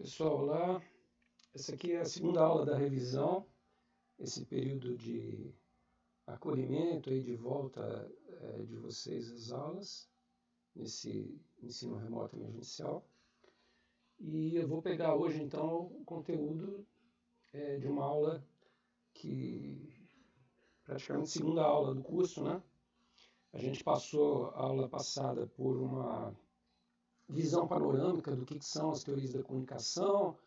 Pessoal, olá. Essa aqui é a segunda aula da revisão, esse período de acolhimento e de volta de vocês às aulas, nesse ensino remoto emergencial. E eu vou pegar hoje, então, o conteúdo de uma aula que, praticamente segunda aula do curso, né? A gente passou a aula passada por uma visão panorâmica do que são as teorias da comunicação,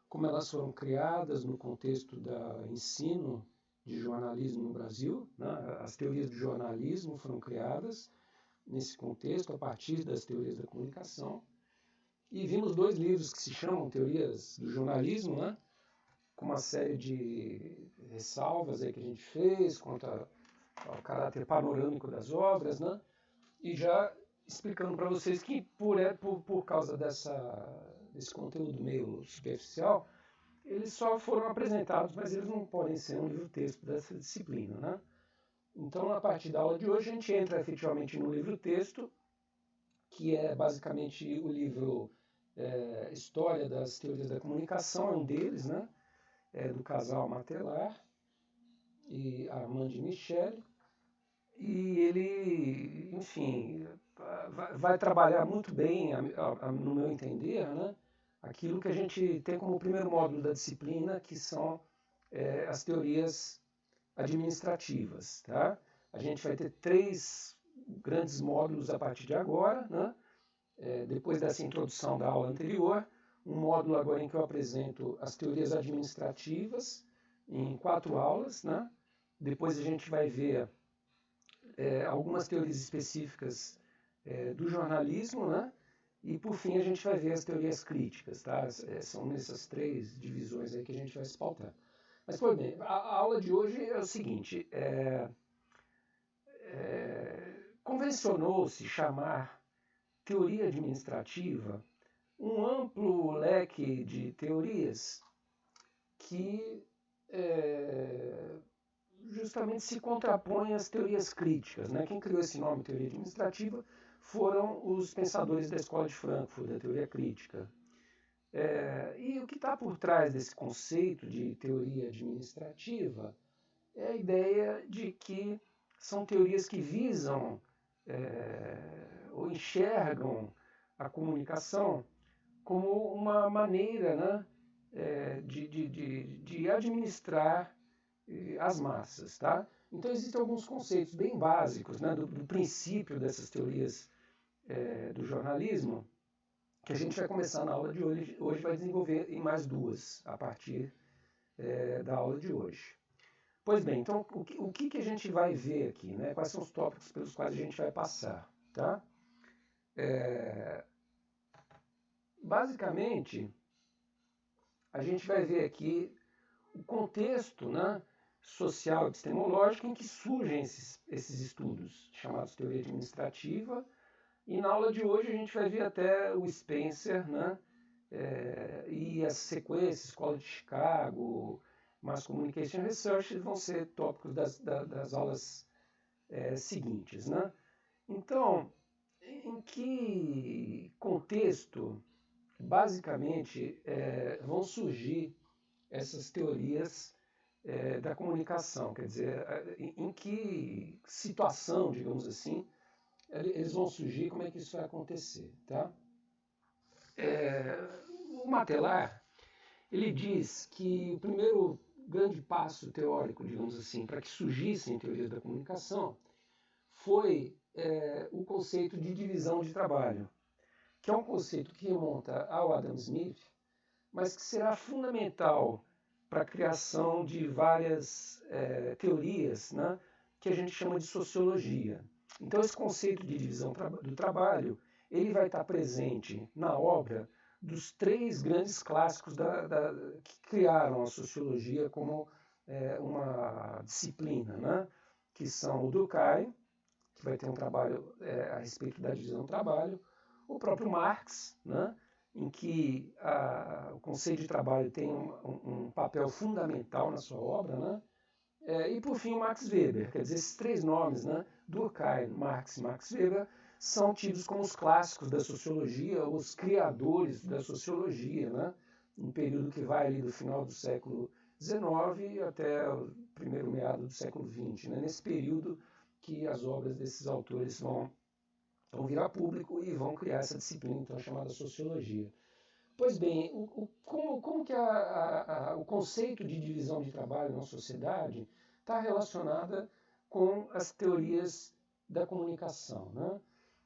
como elas foram criadas no contexto do ensino de jornalismo no Brasil, né? As teorias do jornalismo foram criadas nesse contexto, a partir das teorias da comunicação. E vimos dois livros que se chamam Teorias do Jornalismo, né? Com uma série de ressalvas aí que a gente fez quanto ao caráter panorâmico das obras, né? E já explicando para vocês que por causa desse conteúdo meio superficial, eles só foram apresentados, mas eles não podem ser um livro-texto dessa disciplina, né? Então, na parte da aula de hoje, a gente entra efetivamente no livro-texto, que é basicamente o livro História das Teorias da Comunicação, é um deles, né? Do casal Matelar e Armand de Michel. E ele, enfim, vai trabalhar muito bem, no meu entender, né, aquilo que a gente tem como primeiro módulo da disciplina, que são as teorias administrativas. Tá? A gente vai ter 3 grandes módulos a partir de agora, né, depois dessa introdução da aula anterior, um módulo agora em que eu apresento as teorias administrativas, em 4 aulas. Né? Depois a gente vai ver algumas teorias específicas do jornalismo, né? E por fim a gente vai ver as teorias críticas, tá? São nessas 3 divisões aí que a gente vai se pautar. Mas, pois bem, a aula de hoje é o seguinte, convencionou-se chamar teoria administrativa um amplo leque de teorias que justamente se contrapõem às teorias críticas. Né? Quem criou esse nome, teoria administrativa, foram os pensadores da Escola de Frankfurt, da teoria crítica. E o que está por trás desse conceito de teoria administrativa é a ideia de que são teorias que visam ou enxergam a comunicação como uma maneira, né, de administrar as massas. Tá? Então existem alguns conceitos bem básicos, né, do princípio dessas teorias do jornalismo, que a gente vai começar na aula de hoje. Hoje vai desenvolver em mais 2 a partir da aula de hoje. Pois bem, então o que a gente vai ver aqui? Né? Quais são os tópicos pelos quais a gente vai passar? Tá? Basicamente, a gente vai ver aqui o contexto, né, social e epistemológico em que surgem esses estudos, chamados teoria administrativa. E na aula de hoje a gente vai ver até o Spencer, né, e as sequências, Escola de Chicago, Mass Communication Research, vão ser tópicos das aulas seguintes. Né? Então, em que contexto, basicamente, vão surgir essas teorias da comunicação? Quer dizer, em que situação, digamos assim, eles vão surgir, como é que isso vai acontecer? Tá? O Matelar, ele diz que o primeiro grande passo teórico, digamos assim, para que surgissem teorias da comunicação foi o conceito de divisão de trabalho, que é um conceito que remonta ao Adam Smith, mas que será fundamental para a criação de várias teorias, né, que a gente chama de sociologia. Então esse conceito de divisão do trabalho, ele vai estar presente na obra dos 3 grandes clássicos que criaram a sociologia como uma disciplina, né, que são o Durkheim, que vai ter um trabalho a respeito da divisão do trabalho, o próprio Marx, né, em que o conceito de trabalho tem um papel fundamental na sua obra, né? E por fim o Max Weber. Quer dizer, esses 3 nomes, né, Durkheim, Marx e Max Weber, são tidos como os clássicos da sociologia, os criadores da sociologia, né, um período que vai ali do final do século XIX até o primeiro meado do século XX, né? Nesse período que as obras desses autores vão virar público e vão criar essa disciplina então chamada sociologia. Pois bem, como que o conceito de divisão de trabalho na sociedade está relacionada com as teorias da comunicação, né?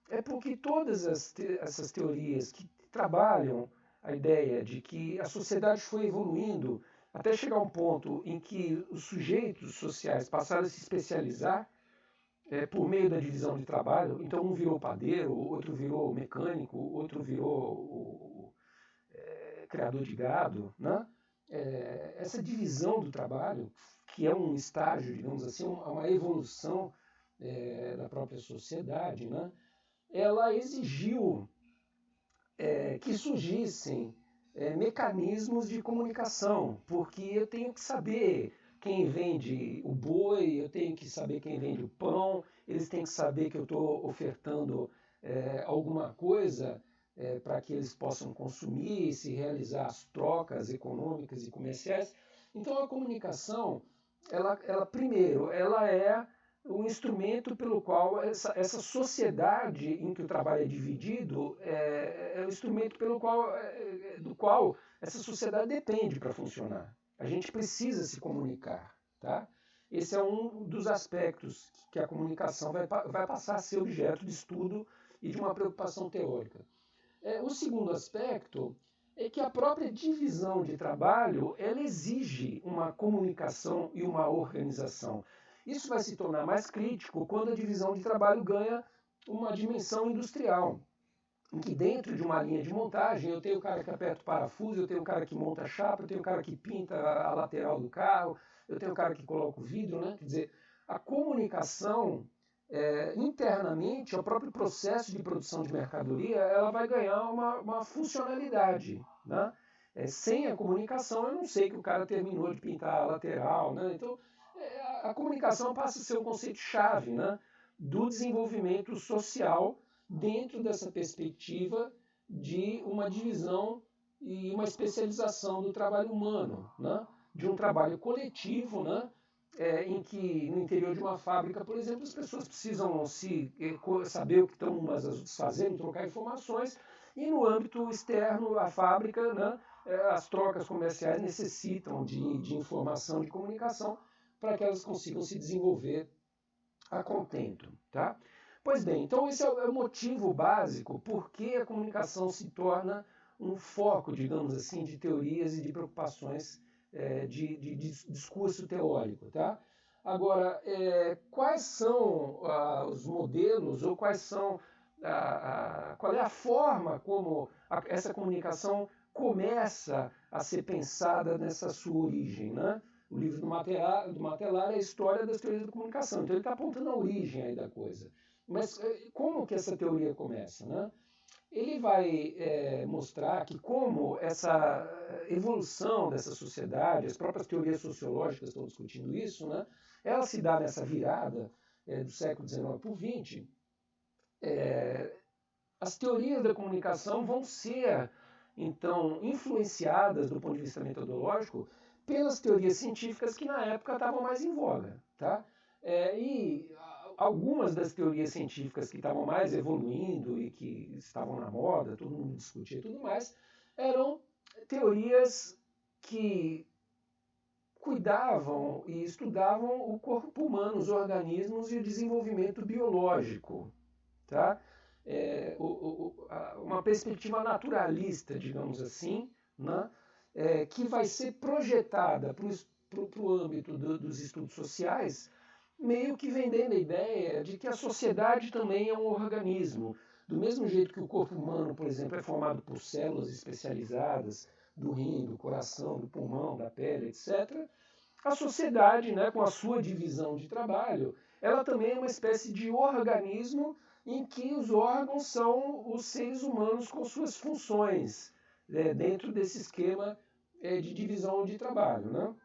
É porque todas essas teorias que trabalham a ideia de que a sociedade foi evoluindo até chegar a um ponto em que os sujeitos sociais passaram a se especializar por meio da divisão de trabalho. Então um virou padeiro, outro virou mecânico, outro virou criador de gado, né? Essa divisão do trabalho, que é um estágio, digamos assim, uma evolução da própria sociedade, né? Ela exigiu que surgissem mecanismos de comunicação, porque eu tenho que saber quem vende o boi, eu tenho que saber quem vende o pão, eles têm que saber que eu estou ofertando alguma coisa para que eles possam consumir e se realizar as trocas econômicas e comerciais. Então a comunicação, primeiro, ela é o instrumento pelo qual essa sociedade em que o trabalho é dividido é o instrumento do qual essa sociedade depende para funcionar. A gente precisa se comunicar, tá? Esse é um dos aspectos que a comunicação vai passar a ser objeto de estudo e de uma preocupação teórica. O segundo aspecto é que a própria divisão de trabalho ela exige uma comunicação e uma organização. Isso vai se tornar mais crítico quando a divisão de trabalho ganha uma dimensão industrial, em que dentro de uma linha de montagem eu tenho o cara que aperta o parafuso, eu tenho o cara que monta a chapa, eu tenho o cara que pinta a lateral do carro, eu tenho o cara que coloca o vidro, né? Quer dizer, a comunicação internamente, o próprio processo de produção de mercadoria, ela vai ganhar uma funcionalidade, né? Sem a comunicação, eu não sei que o cara terminou de pintar a lateral, né? Então, a comunicação passa a ser um conceito-chave, né, do desenvolvimento social dentro dessa perspectiva de uma divisão e uma especialização do trabalho humano, né, de um trabalho coletivo, né, em que no interior de uma fábrica, por exemplo, as pessoas precisam saber o que estão umas fazendo, trocar informações, e no âmbito externo à fábrica, né, as trocas comerciais necessitam de informação, de comunicação, para que elas consigam se desenvolver a contento, tá? Pois bem, então esse é o motivo básico por que a comunicação se torna um foco, digamos assim, de teorias e de preocupações de discurso teórico, tá? Agora, quais são os modelos ou qual é a forma como essa comunicação começa a ser pensada nessa sua origem, né? O livro do Matelar é a história das teorias da comunicação. Então ele está apontando a origem aí da coisa. Mas como que essa teoria começa, né? Ele vai mostrar que como essa evolução dessa sociedade, as próprias teorias sociológicas estão discutindo isso, né? Ela se dá nessa virada do século XIX para o XX. As teorias da comunicação vão ser, então, influenciadas do ponto de vista metodológico pelas teorias científicas que na época estavam mais em voga, tá? E algumas das teorias científicas que estavam mais evoluindo e que estavam na moda, todo mundo discutia e tudo mais, eram teorias que cuidavam e estudavam o corpo humano, os organismos e o desenvolvimento biológico, tá? Uma perspectiva naturalista, digamos assim, né? Que vai ser projetada para o âmbito dos estudos sociais, meio que vendendo a ideia de que a sociedade também é um organismo. Do mesmo jeito que o corpo humano, por exemplo, é formado por células especializadas, do rim, do coração, do pulmão, da pele, etc., a sociedade, né, com a sua divisão de trabalho, ela também é uma espécie de organismo em que os órgãos são os seres humanos com suas funções, dentro desse esquema de divisão de trabalho, né?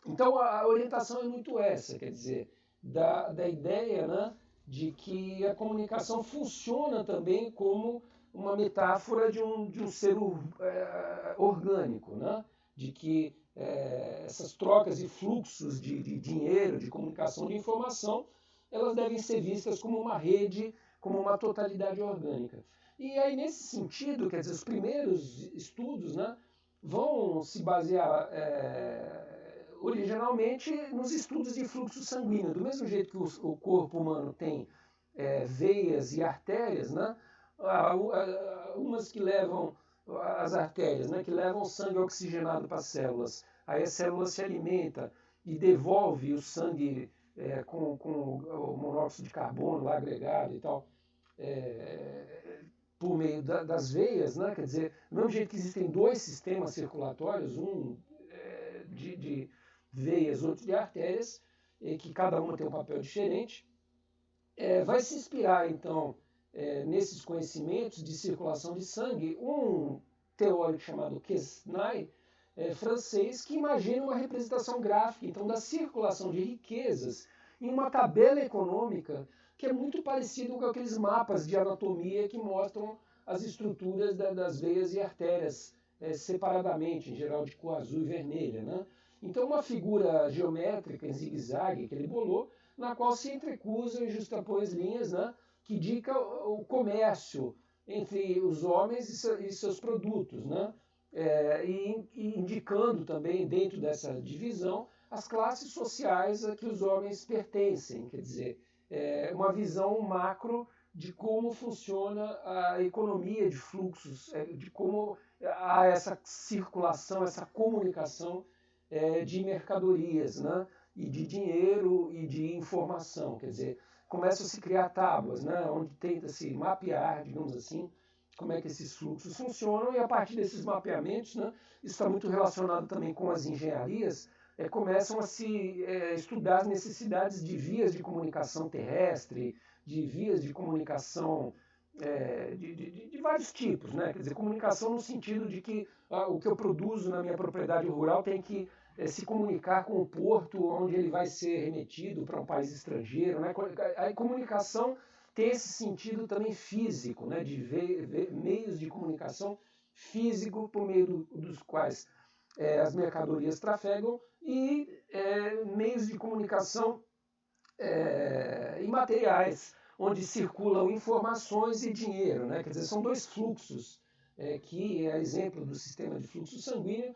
Então a orientação é muito essa, quer dizer, da ideia, né, de que a comunicação funciona também como uma metáfora de um ser orgânico, né? De que essas trocas e fluxos de dinheiro, de comunicação, de informação, elas devem ser vistas como uma rede, como uma totalidade orgânica. E aí, nesse sentido, quer dizer, os primeiros estudos, né, vão se basear originalmente nos estudos de fluxo sanguíneo. Do mesmo jeito que o corpo humano tem veias e artérias, né, umas que levam as artérias, né, que levam o sangue oxigenado para as células. Aí a célula se alimenta e devolve o sangue com o monóxido de carbono lá agregado e tal, por meio das veias, né? Quer dizer, do mesmo jeito que existem dois sistemas circulatórios, um de veias, outro de artérias, que cada uma tem um papel diferente, vai se inspirar, então, nesses conhecimentos de circulação de sangue, um teórico chamado Quesnay, francês, que imagina uma representação gráfica, então, da circulação de riquezas em uma tabela econômica que é muito parecido com aqueles mapas de anatomia que mostram as estruturas das veias e artérias separadamente, em geral de cor azul e vermelha, né? Então, uma figura geométrica em zigue-zague que ele bolou, na qual se entrecruzam e justapõem as linhas, né, que indica o comércio entre os homens e seus produtos, né, e indicando também, dentro dessa divisão, as classes sociais a que os homens pertencem, quer dizer, uma visão macro de como funciona a economia de fluxos, de como há essa circulação, essa comunicação de mercadorias, né? E de dinheiro e de informação. Quer dizer, começam a se criar tábuas, né? Onde tenta-se mapear, digamos assim, como é que esses fluxos funcionam, e a partir desses mapeamentos, né, isso está muito relacionado também com as engenharias, começam a se estudar as necessidades de vias de comunicação terrestre, de vias de comunicação de vários tipos, né? Quer dizer, comunicação no sentido de que o que eu produzo na minha propriedade rural tem que se comunicar com o porto onde ele vai ser remetido para um país estrangeiro, né? A comunicação tem esse sentido também físico, né? De ver meios de comunicação físico por meio dos quais as mercadorias trafegam e meios de comunicação imateriais, onde circulam informações e dinheiro, né? Quer dizer, são dois fluxos que, a exemplo do sistema de fluxo sanguíneo,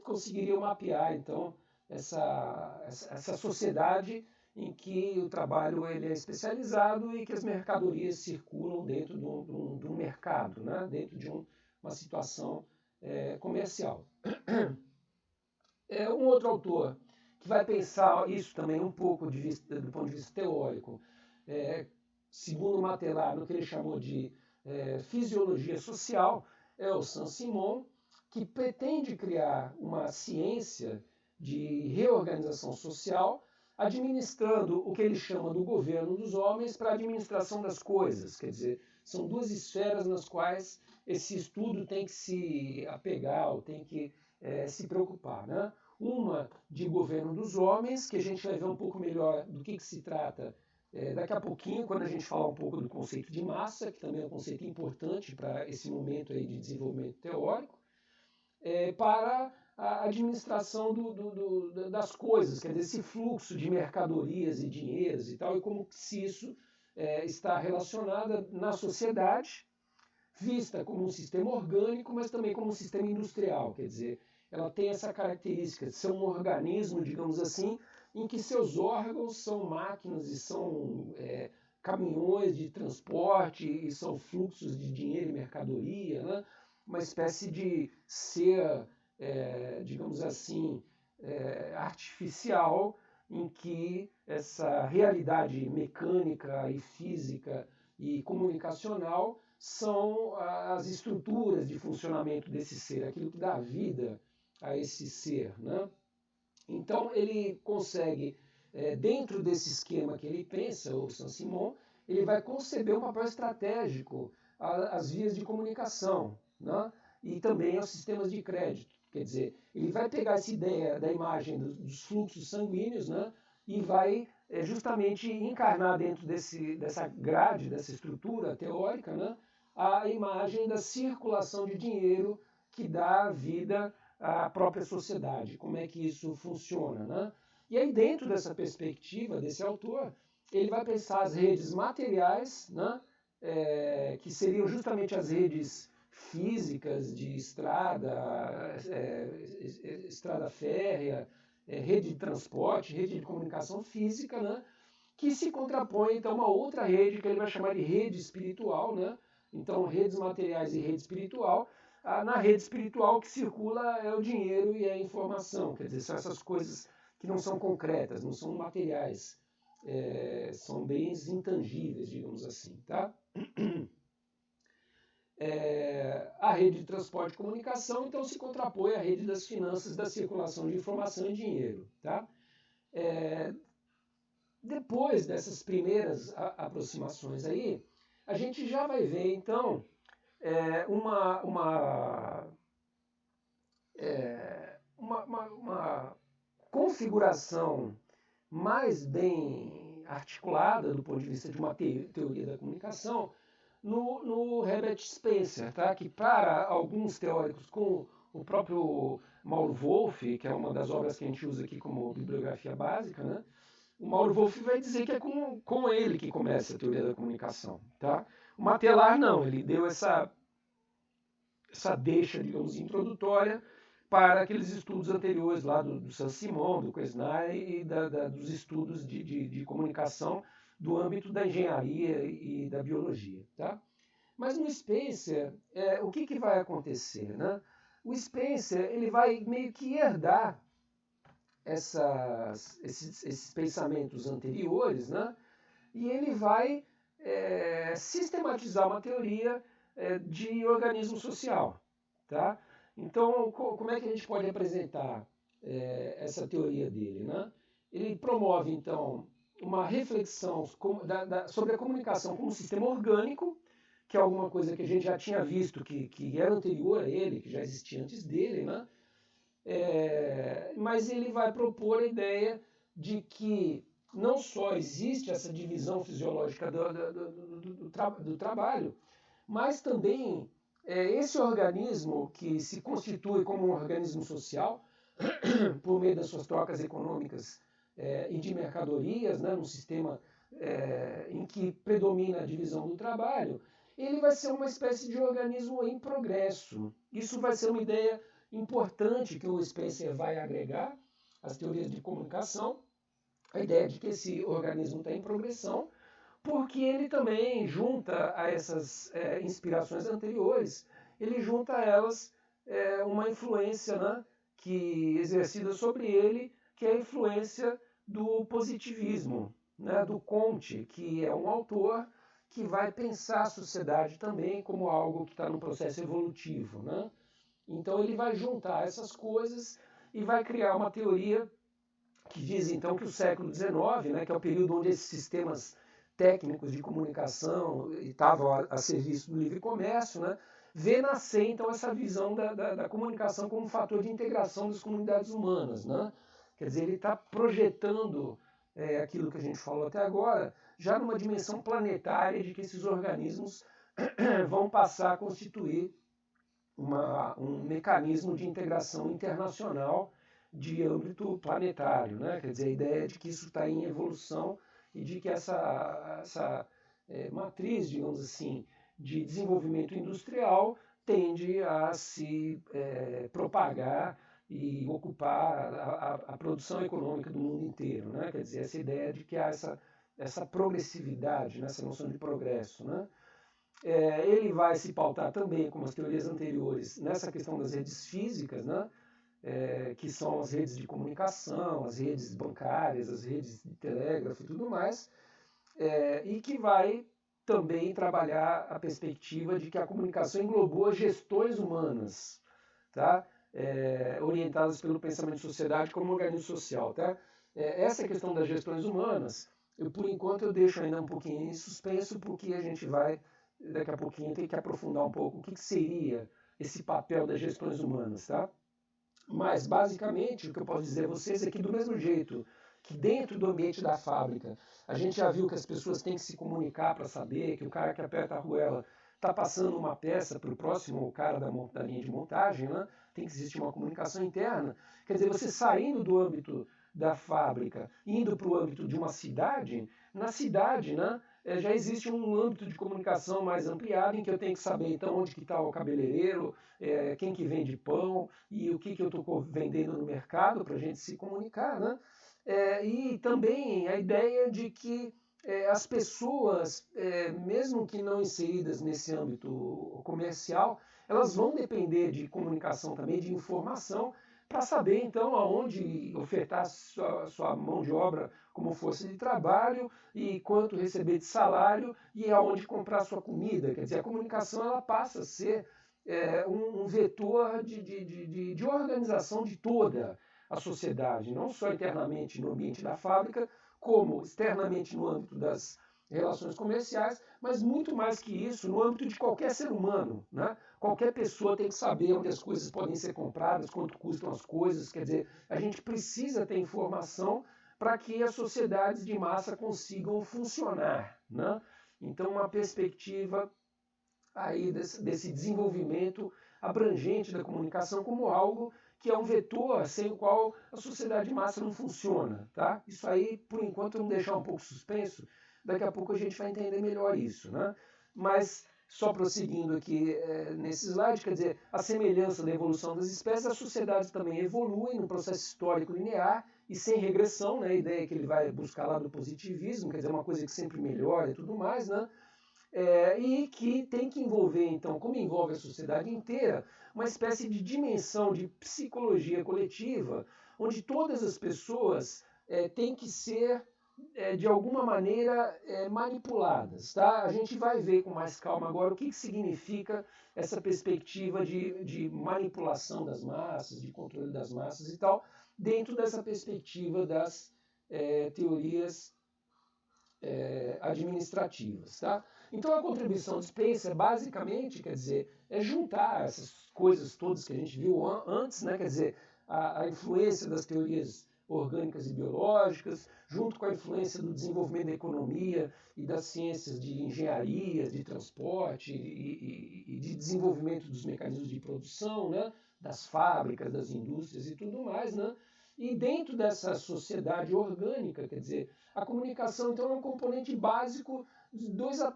conseguiriam mapear, então, essa sociedade em que o trabalho ele é especializado e que as mercadorias circulam dentro de um mercado, né? Dentro de uma situação comercial. Um outro autor que vai pensar isso também um pouco do ponto de vista teórico, segundo Matelar, no que ele chamou de fisiologia social, é o Saint-Simon, que pretende criar uma ciência de reorganização social, administrando o que ele chama do governo dos homens para a administração das coisas. Quer dizer, são duas esferas nas quais esse estudo tem que se apegar, ou tem que se preocupar, né? Uma de governo dos homens, que a gente vai ver um pouco melhor do que se trata daqui a pouquinho, quando a gente falar um pouco do conceito de massa, que também é um conceito importante para esse momento aí de desenvolvimento teórico, para a administração das coisas, quer dizer, esse fluxo de mercadorias e dinheiros e tal, e como se isso está relacionado na sociedade, vista como um sistema orgânico, mas também como um sistema industrial, quer dizer, ela tem essa característica de ser um organismo, digamos assim, em que seus órgãos são máquinas e são caminhões de transporte e são fluxos de dinheiro e mercadoria, né? Uma espécie de ser, digamos assim, artificial, em que essa realidade mecânica e física e comunicacional são as estruturas de funcionamento desse ser, aquilo que dá vida a esse ser, né? Então ele consegue, dentro desse esquema que ele pensa, o Saint-Simon, ele vai conceber um papel estratégico às vias de comunicação, né? E também aos sistemas de crédito. Quer dizer, ele vai pegar essa ideia da imagem dos fluxos sanguíneos, né? E vai justamente encarnar dentro dessa grade, dessa estrutura teórica, né? a imagem da circulação de dinheiro que dá vida à própria sociedade, como é que isso funciona, né? E aí, dentro dessa perspectiva desse autor, ele vai pensar as redes materiais, né? Que seriam justamente as redes físicas de estrada, estrada férrea, rede de transporte, rede de comunicação física, né? Que se contrapõe então a uma outra rede que ele vai chamar de rede espiritual, né? Então, redes materiais e rede espiritual. Na rede espiritual, o que circula é o dinheiro e a informação, quer dizer, são essas coisas que não são concretas, não são materiais, são bens intangíveis, digamos assim, tá? A rede de transporte e comunicação, então, se contrapõe à rede das finanças, da circulação de informação e dinheiro, tá? Depois dessas primeiras aproximações aí, a gente já vai ver, então, uma configuração mais bem articulada do ponto de vista de uma teoria da comunicação no Herbert Spencer, tá? Que para alguns teóricos, com o próprio Mauro Wolff, que é uma das obras que a gente usa aqui como bibliografia básica, né? O Mauro Wolff vai dizer que é com ele que começa a teoria da comunicação, tá? O Matelar não, ele deu essa deixa, digamos, introdutória para aqueles estudos anteriores lá do Saint-Simon, do Quesnay e dos estudos de comunicação do âmbito da engenharia e da biologia, tá? Mas no Spencer, o que vai acontecer, né? O Spencer ele vai meio que herdar esses pensamentos anteriores, né? E ele vai sistematizar uma teoria de organismo social, tá? Então, como é que a gente pode apresentar essa teoria dele, né? Ele promove, então, uma reflexão sobre a comunicação como um sistema orgânico, que é alguma coisa que a gente já tinha visto, que era anterior a ele, que já existia antes dele, né? Mas ele vai propor a ideia de que não só existe essa divisão fisiológica do trabalho, mas também esse organismo que se constitui como um organismo social por meio das suas trocas econômicas e de mercadorias, né, num sistema em que predomina a divisão do trabalho, ele vai ser uma espécie de organismo em progresso. Isso vai ser uma ideia importante que o Spencer vai agregar às teorias de comunicação, a ideia de que esse organismo está em progressão, porque ele também junta a essas inspirações anteriores, ele junta a elas uma influência, né, que exercida sobre ele, que é a influência do positivismo, né, do Comte, que é um autor que vai pensar a sociedade também como algo que está num processo evolutivo, né? Então ele vai juntar essas coisas e vai criar uma teoria que diz então que o século XIX, né, que é o período onde esses sistemas técnicos de comunicação estavam a serviço do livre comércio, né, vê nascer então essa visão da comunicação como um fator de integração das comunidades humanas, né? Quer dizer, ele está projetando aquilo que a gente falou até agora, já numa dimensão planetária de que esses organismos vão passar a constituir um mecanismo de integração internacional de âmbito planetário, né? Quer dizer, a ideia de que isso está em evolução e de que essa matriz, digamos assim, de desenvolvimento industrial tende a se propagar e ocupar a produção econômica do mundo inteiro, né? Quer dizer, essa ideia de que há essa progressividade, né? Essa noção de progresso, né? Ele vai se pautar também, como as teorias anteriores, nessa questão das redes físicas, né? Que são as redes de comunicação, as redes bancárias, as redes de telégrafo e tudo mais, e que vai também trabalhar a perspectiva de que a comunicação englobou as gestões humanas, tá? Orientadas pelo pensamento de sociedade como organismo social. Tá? Essa questão das gestões humanas, por enquanto eu deixo ainda um pouquinho em suspenso, porque a gente vai daqui a pouquinho ter que aprofundar um pouco o que seria esse papel das gestões humanas. Tá? Mas, basicamente, o que eu posso dizer a vocês é que, do mesmo jeito que dentro do ambiente da fábrica, a gente já viu que as pessoas têm que se comunicar para saber, que o cara que aperta a arruela está passando uma peça para o próximo cara da linha de montagem, né? Tem que existir uma comunicação interna. Quer dizer, você saindo do âmbito da fábrica, indo para o âmbito de uma cidade, na cidade, né, já existe um âmbito de comunicação mais ampliado em que eu tenho que saber então onde que está o cabeleireiro, quem que vende pão e o que eu estou vendendo no mercado para a gente se comunicar, né? E também a ideia de que as pessoas, mesmo que não inseridas nesse âmbito comercial, elas vão depender de comunicação também, de informação, para saber então aonde ofertar sua mão de obra como força de trabalho e quanto receber de salário e aonde comprar sua comida. Quer dizer, a comunicação ela passa a ser um vetor de organização de toda a sociedade, não só internamente no ambiente da fábrica, como externamente no âmbito das relações comerciais, mas muito mais que isso no âmbito de qualquer ser humano, né? Qualquer pessoa tem que saber onde as coisas podem ser compradas, quanto custam as coisas, quer dizer, a gente precisa ter informação para que as sociedades de massa consigam funcionar, né? Então, uma perspectiva aí desse desenvolvimento abrangente da comunicação como algo que é um vetor sem o qual a sociedade de massa não funciona, tá? Isso aí, por enquanto, vamos deixar um pouco suspenso, daqui a pouco a gente vai entender melhor isso, né? Mas, só prosseguindo aqui nesse slide, quer dizer, a semelhança da evolução das espécies, as sociedades também evoluem no processo histórico linear e sem regressão, né? A ideia é que ele vai buscar lá do positivismo, quer dizer, uma coisa que sempre melhora e tudo mais, né? E que tem que envolver, então, como envolve a sociedade inteira, uma espécie de dimensão de psicologia coletiva, onde todas as pessoas têm que ser, de alguma maneira, manipuladas. Tá? A gente vai ver com mais calma agora o que significa essa perspectiva de manipulação das massas, de controle das massas e tal, dentro dessa perspectiva das teorias administrativas. Tá? Então a contribuição de Spencer, basicamente, quer dizer, é juntar essas coisas todas que a gente viu antes, né? Quer dizer, a influência das teorias orgânicas e biológicas, junto com a influência do desenvolvimento da economia e das ciências de engenharia, de transporte e de desenvolvimento dos mecanismos de produção, né? Das fábricas, das indústrias e tudo mais, né? E dentro dessa sociedade orgânica, quer dizer, a comunicação então é um componente básico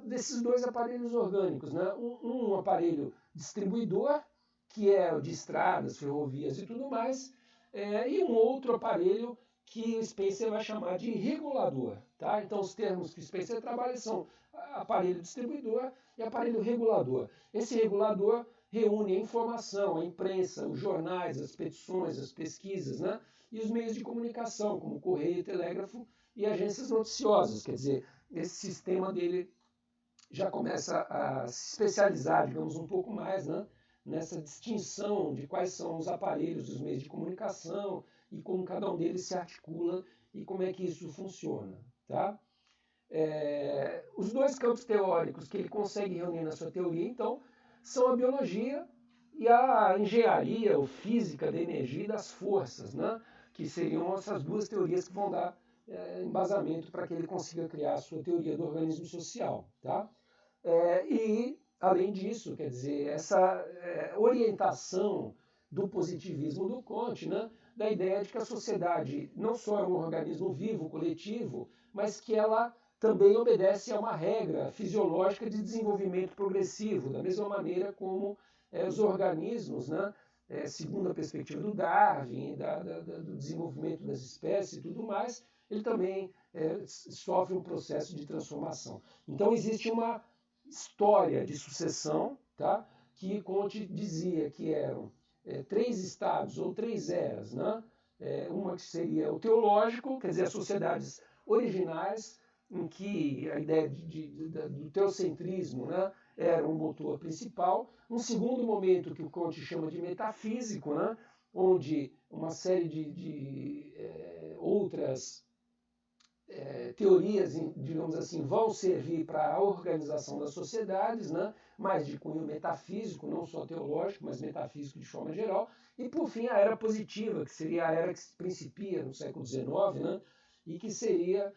desses dois aparelhos orgânicos, né? Um aparelho distribuidor, que é o de estradas, ferrovias e tudo mais, e um outro aparelho que o Spencer vai chamar de regulador. Tá? Então os termos que o Spencer trabalha são aparelho distribuidor e aparelho regulador. Esse regulador reúne a informação, a imprensa, os jornais, as petições, as pesquisas, né? E os meios de comunicação, como correio, telégrafo e agências noticiosas. Quer dizer, esse sistema dele já começa a se especializar, digamos, um pouco mais, né, nessa distinção de quais são os aparelhos, os meios de comunicação e como cada um deles se articula e como é que isso funciona. Tá? Os dois campos teóricos que ele consegue reunir na sua teoria, então, são a biologia e a engenharia ou física da energia e das forças, né, que seriam essas duas teorias que vão dar embasamento para que ele consiga criar a sua teoria do organismo social. Tá? E, além disso, quer dizer, essa orientação do positivismo do Comte, né, da ideia de que a sociedade não só é um organismo vivo, coletivo, mas que ela também obedece a uma regra fisiológica de desenvolvimento progressivo, da mesma maneira como os organismos, né, segundo a perspectiva do Darwin, do desenvolvimento das espécies e tudo mais, ele também sofre um processo de transformação. Então existe uma história de sucessão, tá? Que Comte dizia que eram três estados ou três eras, né? Uma que seria o teológico, quer dizer, as sociedades originais, em que a ideia do teocentrismo, né, era um motor principal. Um segundo momento que o Comte chama de metafísico, né, onde uma série de outras teorias, digamos assim, vão servir para a organização das sociedades, né? Mais de cunho metafísico, não só teológico, mas metafísico de forma geral. E, por fim, a era positiva, que seria a era que se principia no século XIX, né? E que seria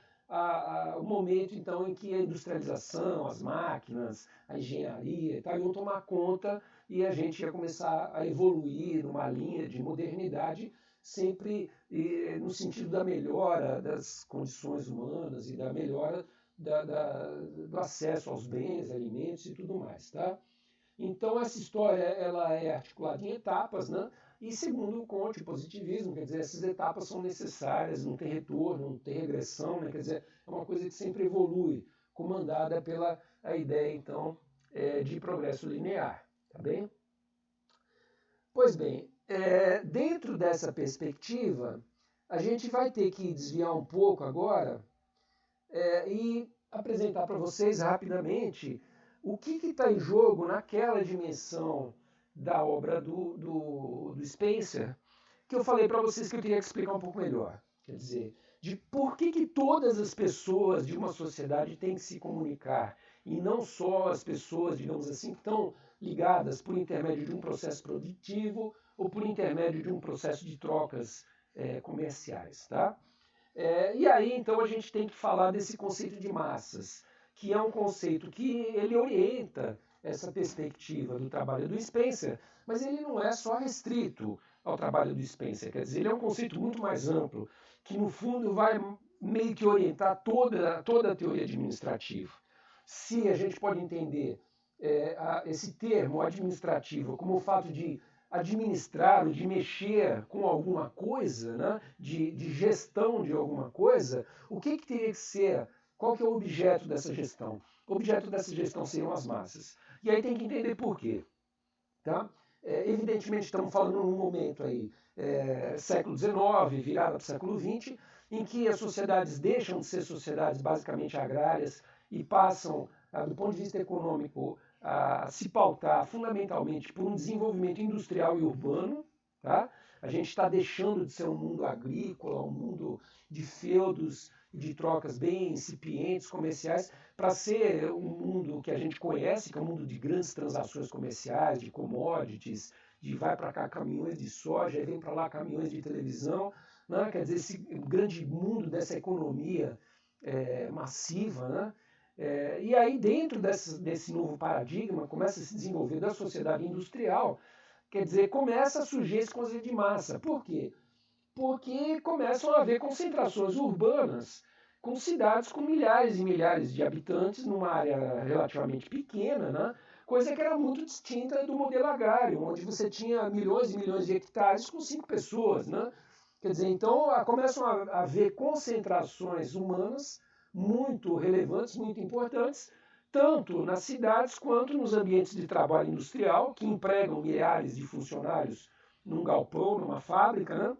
o momento então em que a industrialização, as máquinas, a engenharia e tal, iam tomar conta e a gente ia começar a evoluir numa linha de modernidade, sempre no sentido da melhora das condições humanas e da melhora do acesso aos bens, alimentos e tudo mais, tá? Então essa história ela é articulada em etapas, né? E segundo o Comte, o positivismo, quer dizer, essas etapas são necessárias, não tem retorno, não tem regressão, né? Quer dizer, é uma coisa que sempre evolui, comandada pela a ideia, então, de progresso linear, tá bem? Pois bem, dentro dessa perspectiva, a gente vai ter que desviar um pouco agora e apresentar para vocês rapidamente o que está em jogo naquela dimensão da obra do Spencer, que eu falei para vocês que eu teria que explicar um pouco melhor. Quer dizer, de por que todas as pessoas de uma sociedade têm que se comunicar, e não só as pessoas, digamos assim, que estão ligadas por intermédio de um processo produtivo ou por intermédio de um processo de trocas comerciais, tá? E aí, então, a gente tem que falar desse conceito de massas, que é um conceito que ele orienta essa perspectiva do trabalho do Spencer, mas ele não é só restrito ao trabalho do Spencer, quer dizer, ele é um conceito muito mais amplo, que no fundo vai meio que orientar toda a teoria administrativa. Se a gente pode entender esse termo administrativo como o fato de administrar ou de mexer com alguma coisa, né? de gestão de alguma coisa, o que teria que ser? Qual que é o objeto dessa gestão? O objeto dessa gestão seriam as massas. E aí tem que entender por quê. Tá? Evidentemente estamos falando num momento aí, século XIX, virada para o século XX, em que as sociedades deixam de ser sociedades basicamente agrárias e passam, do ponto de vista econômico, a se pautar fundamentalmente por um desenvolvimento industrial e urbano. Tá? A gente está deixando de ser um mundo agrícola, um mundo de feudos, de trocas bem incipientes, comerciais, para ser um mundo que a gente conhece, que é um mundo de grandes transações comerciais, de commodities, de vai para cá caminhões de soja, vem para lá caminhões de televisão, né? Quer dizer, esse grande mundo dessa economia massiva, né? E aí, dentro desse novo paradigma, começa a se desenvolver da sociedade industrial, quer dizer, começa a surgir esse conceito de massa. Por quê? Porque começam a haver concentrações urbanas com cidades com milhares e milhares de habitantes numa área relativamente pequena, né? Coisa que era muito distinta do modelo agrário, onde você tinha milhões e milhões de hectares com 5 pessoas. Né? Quer dizer, então começam a haver concentrações humanas muito relevantes, muito importantes, tanto nas cidades quanto nos ambientes de trabalho industrial, que empregam milhares de funcionários num galpão, numa fábrica, né?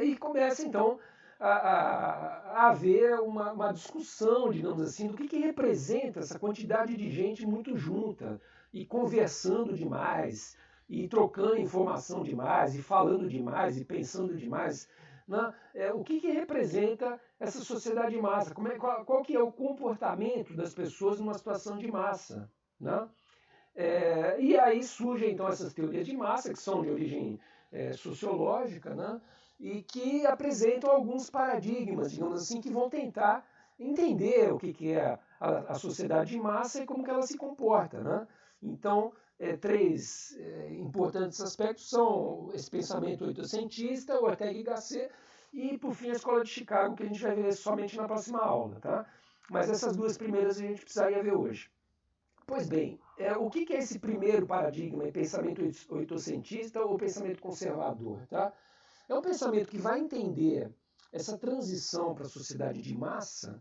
E começa então a haver uma discussão, digamos assim, do que representa essa quantidade de gente muito junta e conversando demais, e trocando informação demais, e falando demais, e pensando demais. Né? O que representa essa sociedade de massa? Qual que é o comportamento das pessoas numa situação de massa? Né? E aí surgem então essas teorias de massa, que são de origem sociológica, né? E que apresentam alguns paradigmas, digamos assim, que vão tentar entender o que é a sociedade de massa e como que ela se comporta. Né? Então, três importantes aspectos são esse pensamento oitocentista, Ortega y Gasset, e, por fim, a Escola de Chicago, que a gente vai ver somente na próxima aula. Tá? Mas essas duas primeiras a gente precisaria ver hoje. Pois bem, o que é esse primeiro paradigma, pensamento oitocentista ou pensamento conservador? Tá? É um pensamento que vai entender essa transição para a sociedade de massa,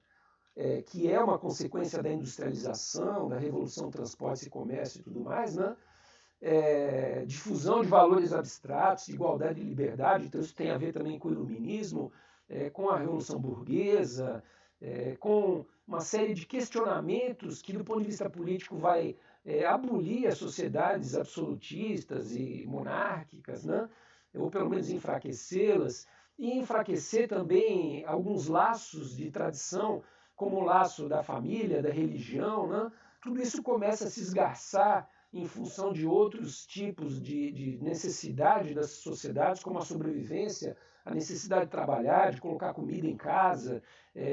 que é uma consequência da industrialização, da revolução transportes e comércio e tudo mais, né? Difusão de valores abstratos, igualdade e liberdade, então isso tem a ver também com o iluminismo, com a Revolução Burguesa, com uma série de questionamentos que, do ponto de vista político, vai abolir as sociedades absolutistas e monárquicas, né? Ou pelo menos enfraquecê-las, e enfraquecer também alguns laços de tradição, como o laço da família, da religião. Né? Tudo isso começa a se esgarçar em função de outros tipos de necessidade das sociedades, como a sobrevivência, a necessidade de trabalhar, de colocar comida em casa,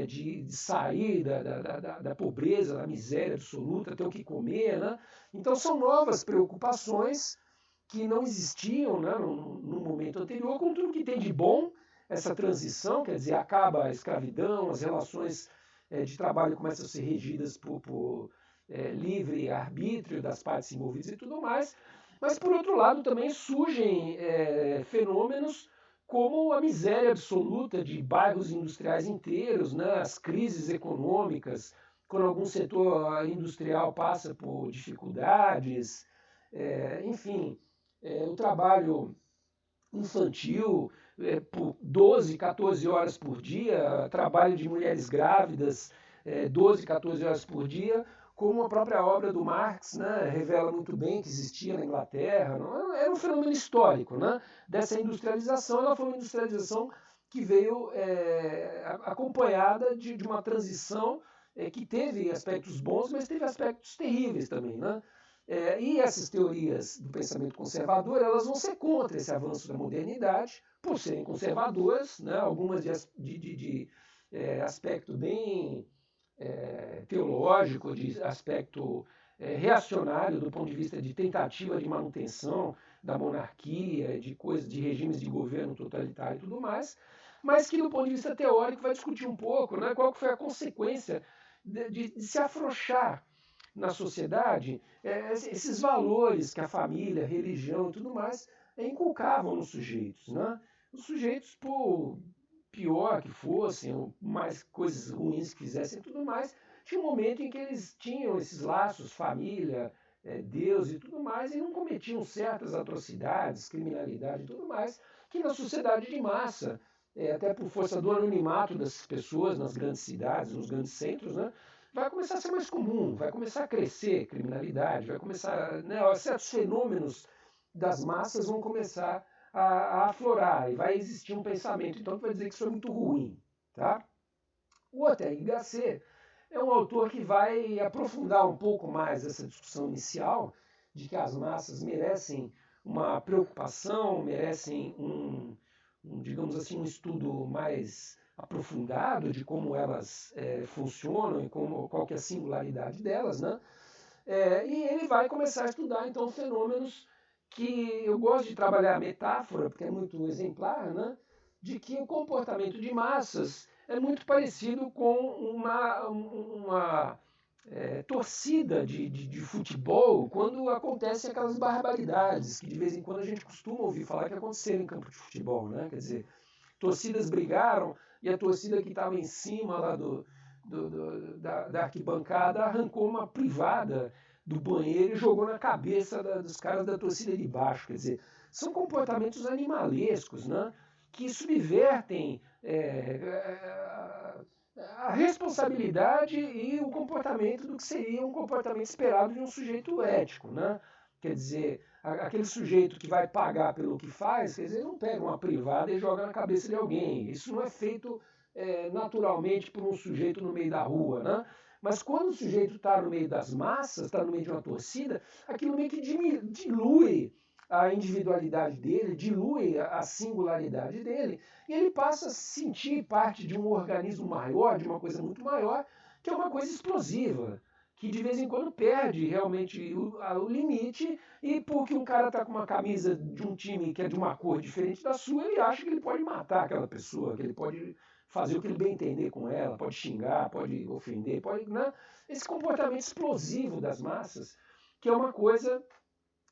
de sair da pobreza, da miséria absoluta, ter o que comer. Né? Então são novas preocupações que não existiam, né, no momento anterior, com tudo que tem de bom essa transição, quer dizer, acaba a escravidão, as relações de trabalho começam a ser regidas por livre arbítrio das partes envolvidas e tudo mais, mas por outro lado também surgem fenômenos como a miséria absoluta de bairros industriais inteiros, né, as crises econômicas, quando algum setor industrial passa por dificuldades, enfim, o trabalho infantil por 12, 14 horas por dia, trabalho de mulheres grávidas 12, 14 horas por dia, como a própria obra do Marx, né, revela muito bem que existia na Inglaterra. Não, era um fenômeno histórico, né, dessa industrialização. Ela foi uma industrialização que veio acompanhada de uma transição que teve aspectos bons, mas teve aspectos terríveis também. Né? E essas teorias do pensamento conservador, elas vão ser contra esse avanço da modernidade, por serem conservadoras, né, algumas de aspecto bem teológico, de aspecto reacionário do ponto de vista de tentativa de manutenção da monarquia, de regimes de governo totalitário e tudo mais, mas que do ponto de vista teórico vai discutir um pouco, né, qual foi a consequência de se afrouxar na sociedade esses valores que a família, a religião e tudo mais inculcavam nos sujeitos. Né? Os sujeitos, por pior que fossem, ou mais coisas ruins que fizessem e tudo mais, tinha um momento em que eles tinham esses laços, família, Deus e tudo mais, e não cometiam certas atrocidades, criminalidade e tudo mais, que na sociedade de massa, até por força do anonimato das pessoas nas grandes cidades, nos grandes centros, né, vai começar a ser mais comum, vai começar a crescer criminalidade, vai começar, né, certos fenômenos das massas vão começar a aflorar e vai existir um pensamento. Então, vai dizer que isso é muito ruim. Tá? O Ortega y Gasset é um autor que vai aprofundar um pouco mais essa discussão inicial de que as massas merecem uma preocupação, merecem digamos assim, um estudo mais aprofundado de como elas funcionam e qual que é a singularidade delas, né? E ele vai começar a estudar, então, fenômenos que eu gosto de trabalhar a metáfora, porque é muito exemplar, né? De que o comportamento de massas é muito parecido com uma torcida de futebol, quando acontecem aquelas barbaridades que de vez em quando a gente costuma ouvir falar que aconteceram em campo de futebol, né? Quer dizer, torcidas brigaram e a torcida que estava em cima lá da arquibancada arrancou uma privada do banheiro e jogou na cabeça dos caras da torcida de baixo. Quer dizer, são comportamentos animalescos, né? Que subvertem a responsabilidade e o comportamento do que seria um comportamento esperado de um sujeito ético, né? Quer dizer, aquele sujeito que vai pagar pelo que faz, quer dizer, não pega uma privada e joga na cabeça de alguém. Isso não é feito naturalmente por um sujeito no meio da rua, né? Mas quando o sujeito está no meio das massas, está no meio de uma torcida, aquilo meio que dilui a individualidade dele, dilui a singularidade dele, e ele passa a se sentir parte de um organismo maior, de uma coisa muito maior, que é uma coisa explosiva, que de vez em quando perde realmente o limite, e porque um cara está com uma camisa de um time que é de uma cor diferente da sua, ele acha que ele pode matar aquela pessoa, que ele pode fazer o que ele bem entender com ela, pode xingar, pode ofender, pode, né? Esse comportamento explosivo das massas, que é uma coisa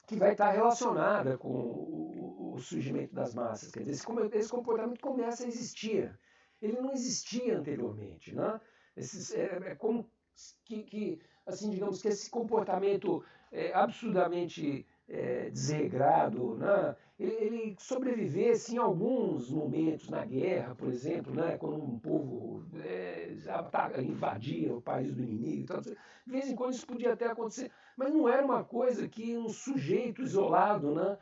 que vai estar relacionada com o surgimento das massas. Quer dizer, esse comportamento começa a existir. Ele não existia anteriormente. Né? É como que, assim, digamos que esse comportamento absurdamente desregrado, né? ele sobrevivesse em alguns momentos na guerra, por exemplo, né? Quando um povo invadia o país do inimigo. Então, de vez em quando isso podia até acontecer, mas não era uma coisa que um sujeito isolado, né,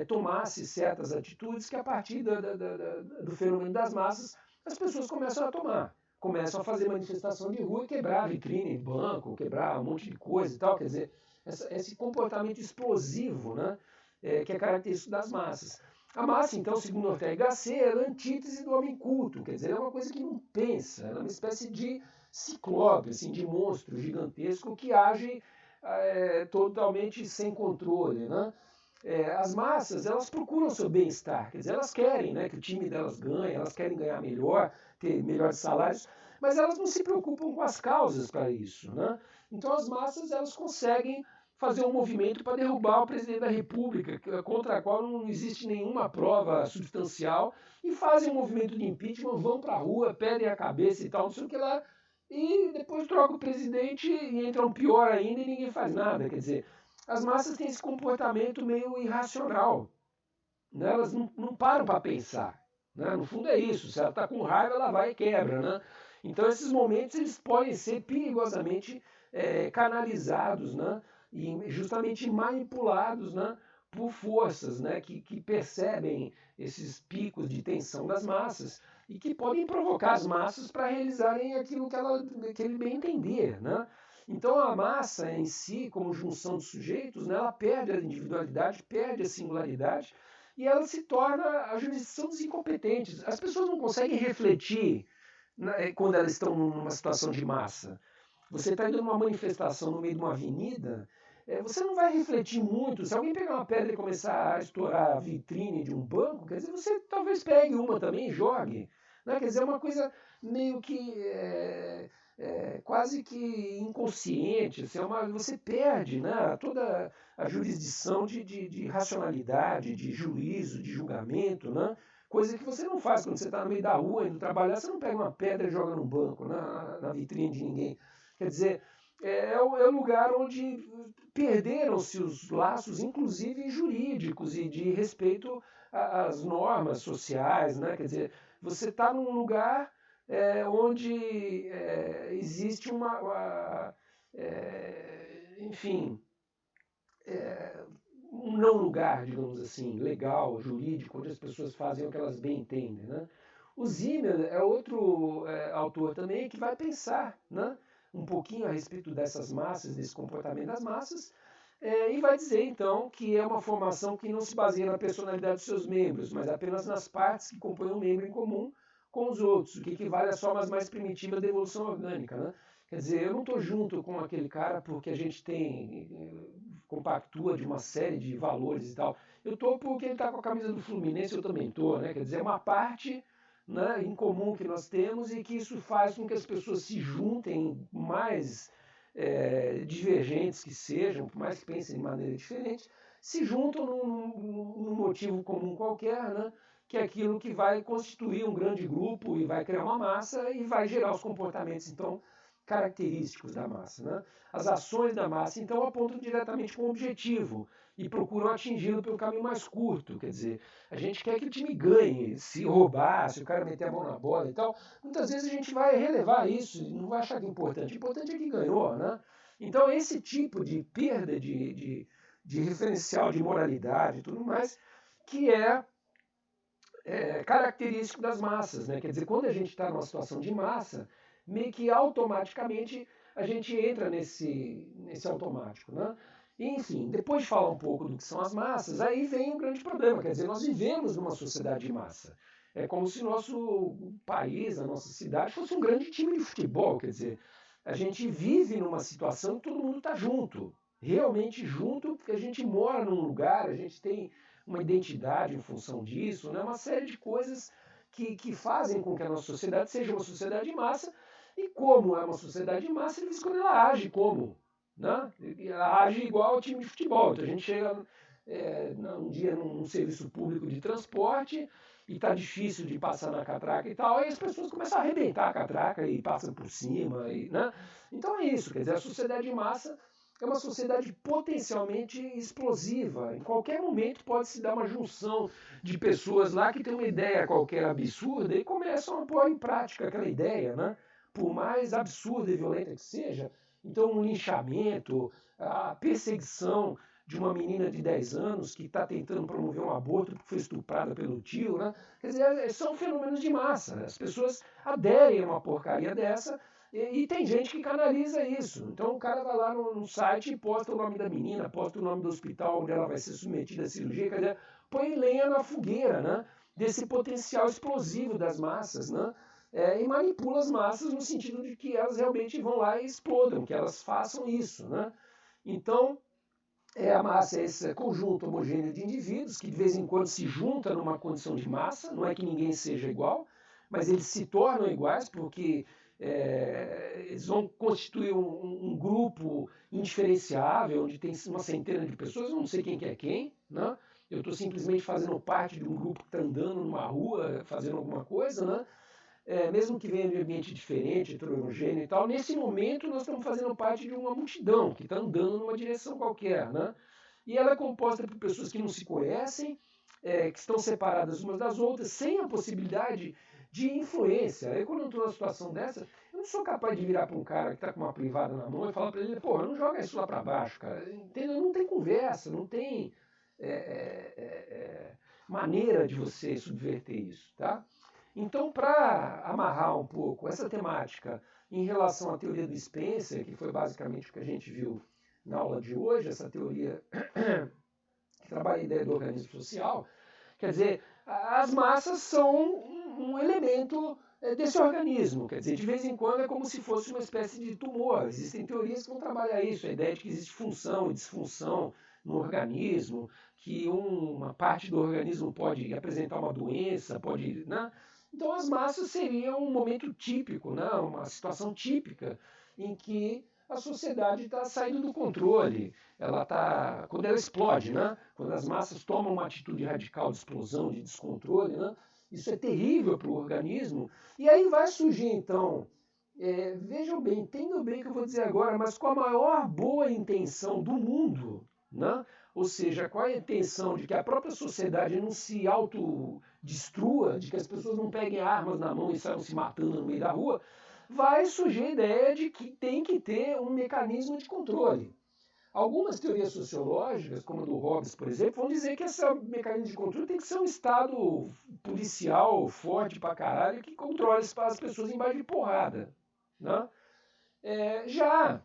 tomasse certas atitudes que a partir do fenômeno das massas as pessoas começam a tomar. Começam a fazer manifestação de rua e quebrar vitrine de banco, quebrar um monte de coisa e tal. Quer dizer, esse comportamento explosivo, né? Que é característico das massas. A massa, então, segundo Ortega y Gasset, é a antítese do homem culto, quer dizer, é uma coisa que não pensa, ela é uma espécie de ciclope, assim, de monstro gigantesco que age totalmente sem controle, né? As massas, elas procuram seu bem-estar, quer dizer, elas querem, né, que o time delas ganhe, elas querem ganhar melhor, ter melhores salários, mas elas não se preocupam com as causas para isso, né? Então as massas, elas conseguem fazer um movimento para derrubar o presidente da República, contra a qual não existe nenhuma prova substancial, e fazem um movimento de impeachment, vão para a rua, pedem a cabeça e tal, não sei o que lá, e depois troca o presidente e entra um pior ainda e ninguém faz nada. Quer dizer, as massas têm esse comportamento meio irracional, né? Elas não param para pensar. Né? No fundo é isso, se ela está com raiva, ela vai e quebra. Né? Então esses momentos eles podem ser perigosamente canalizados, né? E justamente manipulados, né? Por forças, né? que percebem esses picos de tensão das massas e que podem provocar as massas para realizarem aquilo que ele bem entender. Né? Então a massa em si, como junção de sujeitos, né, ela perde a individualidade, perde a singularidade e ela se torna a jurisdição dos incompetentes. As pessoas não conseguem refletir, né, quando elas estão numa situação de massa. Você está indo numa manifestação no meio de uma avenida, você não vai refletir muito. Se alguém pegar uma pedra e começar a estourar a vitrine de um banco, quer dizer, você talvez pegue uma também e jogue. Né? Quer dizer, é uma coisa meio que quase que inconsciente. Assim, você perde, né, toda a jurisdição de racionalidade, de juízo, de julgamento, né? Coisa que você não faz quando você está no meio da rua indo trabalhar, você não pega uma pedra e joga num banco, na vitrine de ninguém. Quer dizer, é o lugar onde perderam-se os laços, inclusive jurídicos e de respeito às normas sociais, né? Quer dizer, você está num lugar onde existe enfim, um não lugar, digamos assim, legal, jurídico, onde as pessoas fazem o que elas bem entendem. Né? O Zimmer é outro autor também que vai pensar, né, um pouquinho a respeito dessas massas, desse comportamento das massas, e vai dizer então que é uma formação que não se baseia na personalidade dos seus membros, mas apenas nas partes que compõem um membro em comum com os outros, o que equivale às formas mais primitivas da evolução orgânica. Né? Quer dizer, eu não estou junto com aquele cara porque a gente compactua de uma série de valores e tal. Eu estou porque ele está com a camisa do Fluminense, eu também estou. Né? Quer dizer, é uma parte, né, em comum que nós temos e que isso faz com que as pessoas se juntem mais divergentes que sejam, por mais que pensem de maneira diferente, se juntam num motivo comum qualquer, né, que é aquilo que vai constituir um grande grupo e vai criar uma massa e vai gerar os comportamentos, então, característicos da massa. Né? As ações da massa, então, apontam diretamente para um objetivo e procuram atingi-lo pelo caminho mais curto. Quer dizer, a gente quer que o time ganhe, se roubar, se o cara meter a mão na bola e tal. Muitas vezes a gente vai relevar isso e não vai achar que é importante. O importante é que ganhou. Né? Então, esse tipo de perda de referencial de moralidade e tudo mais, que é característico das massas. Né? Quer dizer, quando a gente está numa situação de massa, meio que automaticamente a gente entra nesse automático. Né? Enfim, depois de falar um pouco do que são as massas, aí vem um grande problema. Quer dizer, nós vivemos numa sociedade de massa. É como se nosso país, a nossa cidade, fosse um grande time de futebol. Quer dizer, a gente vive numa situação que todo mundo está junto. Realmente junto, porque a gente mora num lugar, a gente tem uma identidade em função disso, né? Uma série de coisas que fazem com que a nossa sociedade seja uma sociedade de massa. E como é uma sociedade de massa, de vez em quando ela age como? Né? Ela age igual ao time de futebol. Então a gente chega um dia num serviço público de transporte e está difícil de passar na catraca e tal, aí as pessoas começam a arrebentar a catraca e passam por cima. Né? Então é isso, quer dizer, a sociedade de massa é uma sociedade potencialmente explosiva. Em qualquer momento pode se dar uma junção de pessoas lá que têm uma ideia qualquer absurda e começam a pôr em prática aquela ideia, né? Por mais absurda e violenta que seja. Então, um linchamento, a perseguição de uma menina de 10 anos que está tentando promover um aborto porque foi estuprada pelo tio, né? Quer dizer, são fenômenos de massa. As pessoas aderem a uma porcaria dessa E tem gente que canaliza isso. Então o cara vai lá no site e posta o nome da menina, posta o nome do hospital onde ela vai ser submetida à cirurgia, quer dizer, põe lenha na fogueira, né? Desse potencial explosivo das massas, né? E manipula as massas no sentido de que elas realmente vão lá e explodam, que elas façam isso, né? Então, a massa é esse conjunto homogêneo de indivíduos que de vez em quando se junta numa condição de massa, não é que ninguém seja igual, mas eles se tornam iguais porque eles vão constituir um grupo indiferenciável, onde tem uma centena de pessoas, eu não sei quem que é quem, né? Eu estou simplesmente fazendo parte de um grupo que está andando numa rua, fazendo alguma coisa, né? Mesmo que venha de ambiente diferente, heterogêneo e tal, nesse momento nós estamos fazendo parte de uma multidão que está andando numa direção qualquer, né? E ela é composta por pessoas que não se conhecem, que estão separadas umas das outras, sem a possibilidade de influência. Aí quando eu estou numa situação dessa, eu não sou capaz de virar para um cara que está com uma privada na mão e falar para ele, pô, não joga isso lá para baixo, cara. Entendeu? Não tem conversa, não tem maneira de você subverter isso, tá? Então, para amarrar um pouco essa temática em relação à teoria do Spencer, que foi basicamente o que a gente viu na aula de hoje, essa teoria que trabalha a ideia do organismo social, quer dizer, as massas são um elemento desse organismo, quer dizer, de vez em quando é como se fosse uma espécie de tumor. Existem teorias que vão trabalhar isso, a ideia de que existe função e disfunção no organismo, que uma parte do organismo pode apresentar uma doença, pode, né? Então as massas seriam um momento típico, né? Uma situação típica em que a sociedade está saindo do controle. Quando ela explode, né? Quando as massas tomam uma atitude radical de explosão, de descontrole, né? Isso é terrível para o organismo. E aí vai surgir então, vejam bem, entendam bem o que eu vou dizer agora, mas com a maior boa intenção do mundo, né? Ou seja, com a intenção de que a própria sociedade não se autodestrua, de que as pessoas não peguem armas na mão e saiam se matando no meio da rua, vai surgir a ideia de que tem que ter um mecanismo de controle. Algumas teorias sociológicas, como a do Hobbes, por exemplo, vão dizer que esse mecanismo de controle tem que ser um estado policial forte pra caralho que controle as pessoas embaixo de porrada, né? Já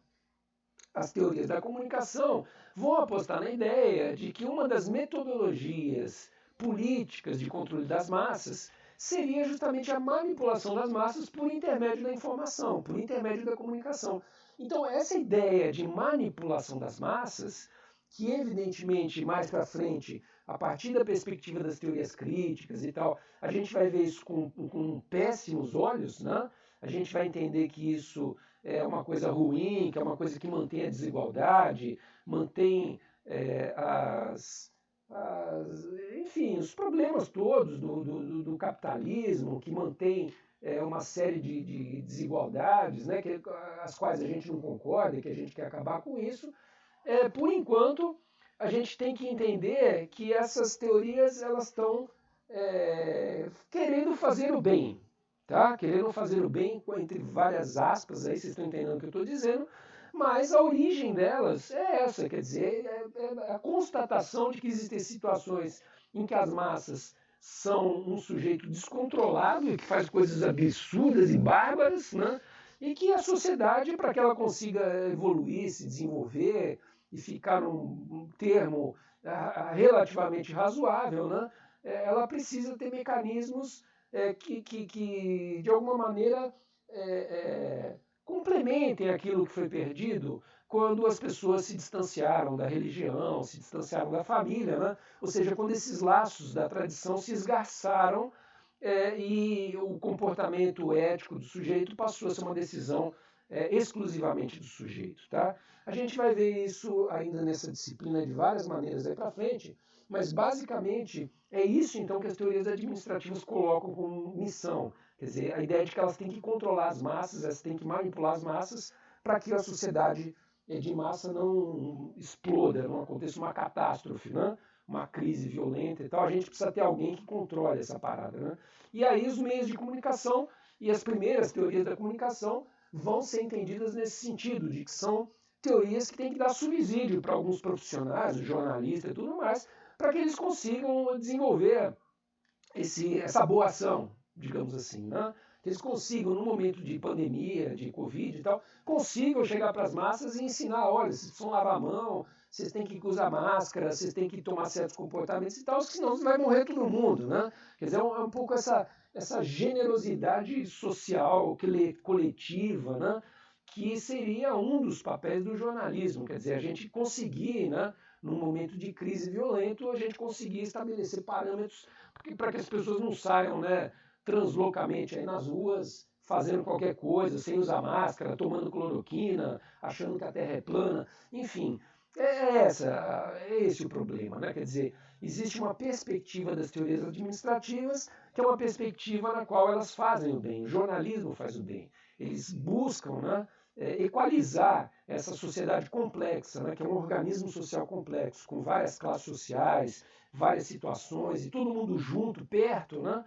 as teorias da comunicação vão apostar na ideia de que uma das metodologias políticas de controle das massas seria justamente a manipulação das massas por intermédio da informação, por intermédio da comunicação. Então, essa ideia de manipulação das massas, que evidentemente mais para frente, a partir da perspectiva das teorias críticas e tal, a gente vai ver isso com péssimos olhos, né? A gente vai entender que isso é uma coisa ruim, que é uma coisa que mantém a desigualdade, mantém enfim, os problemas todos do capitalismo, que mantém uma série de desigualdades, né, as quais a gente não concorda e que a gente quer acabar com isso. Por enquanto, a gente tem que entender que essas teorias elas estão querendo fazer o bem, tá? Querendo fazer o bem, entre várias aspas, aí vocês estão entendendo o que eu estou dizendo, mas a origem delas é essa, quer dizer, é a constatação de que existem situações em que as massas são um sujeito descontrolado e que faz coisas absurdas e bárbaras, né? E que a sociedade, para que ela consiga evoluir, se desenvolver e ficar num termo relativamente razoável, né? Ela precisa ter mecanismos que de alguma maneira complementem aquilo que foi perdido quando as pessoas se distanciaram da religião, se distanciaram da família, né? Ou seja, quando esses laços da tradição se esgarçaram e o comportamento ético do sujeito passou a ser uma decisão exclusivamente do sujeito. Tá? A gente vai ver isso ainda nessa disciplina de várias maneiras aí para frente, mas basicamente é isso então que as teorias administrativas colocam como missão. Quer dizer, a ideia de que elas têm que controlar as massas, elas têm que manipular as massas para que a sociedade de massa não exploda, não aconteça uma catástrofe, né? Uma crise violenta e tal. A gente precisa ter alguém que controle essa parada. Né? E aí os meios de comunicação e as primeiras teorias da comunicação vão ser entendidas nesse sentido, de que são teorias que têm que dar subsídio para alguns profissionais, jornalistas e tudo mais, para que eles consigam desenvolver essa boa ação, digamos assim, né? que eles consigam, no momento de pandemia, de Covid e tal, consigam chegar para as massas e ensinar, olha, vocês precisam lavar a mão, vocês têm que usar máscara, vocês têm que tomar certos comportamentos e tal, senão vai morrer todo mundo, né? Quer dizer, é um pouco essa generosidade social, coletiva, né? Que seria um dos papéis do jornalismo, quer dizer, a gente conseguir, né, num momento de crise violento, a gente conseguir estabelecer parâmetros para que as pessoas não saiam, né, translocamente aí nas ruas, fazendo qualquer coisa, sem usar máscara, tomando cloroquina, achando que a Terra é plana, enfim. É esse o problema, né? Quer dizer, existe uma perspectiva das teorias administrativas que é uma perspectiva na qual elas fazem o bem, o jornalismo faz o bem. Eles buscam, né, equalizar essa sociedade complexa, né, que é um organismo social complexo, com várias classes sociais, várias situações, e todo mundo junto, perto, né,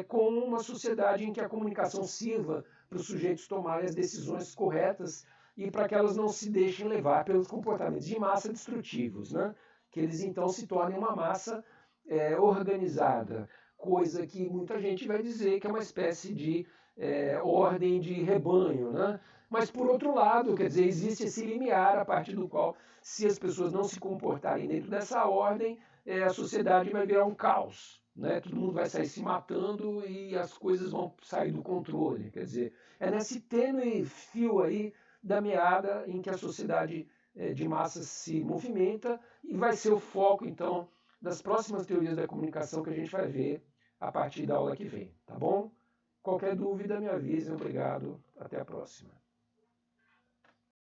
com uma sociedade em que a comunicação sirva para os sujeitos tomarem as decisões corretas e para que elas não se deixem levar pelos comportamentos de massa destrutivos, né, que eles então se tornem uma massa organizada, coisa que muita gente vai dizer que é uma espécie de ordem de rebanho, né? Mas, por outro lado, quer dizer, existe esse limiar a partir do qual, se as pessoas não se comportarem dentro dessa ordem, a sociedade vai virar um caos. Né? Todo mundo vai sair se matando e as coisas vão sair do controle. Quer dizer, é nesse tênue fio aí da meada em que a sociedade de massas se movimenta e vai ser o foco, então, das próximas teorias da comunicação que a gente vai ver a partir da aula que vem. Tá bom? Qualquer dúvida, me avise. Obrigado. Até a próxima.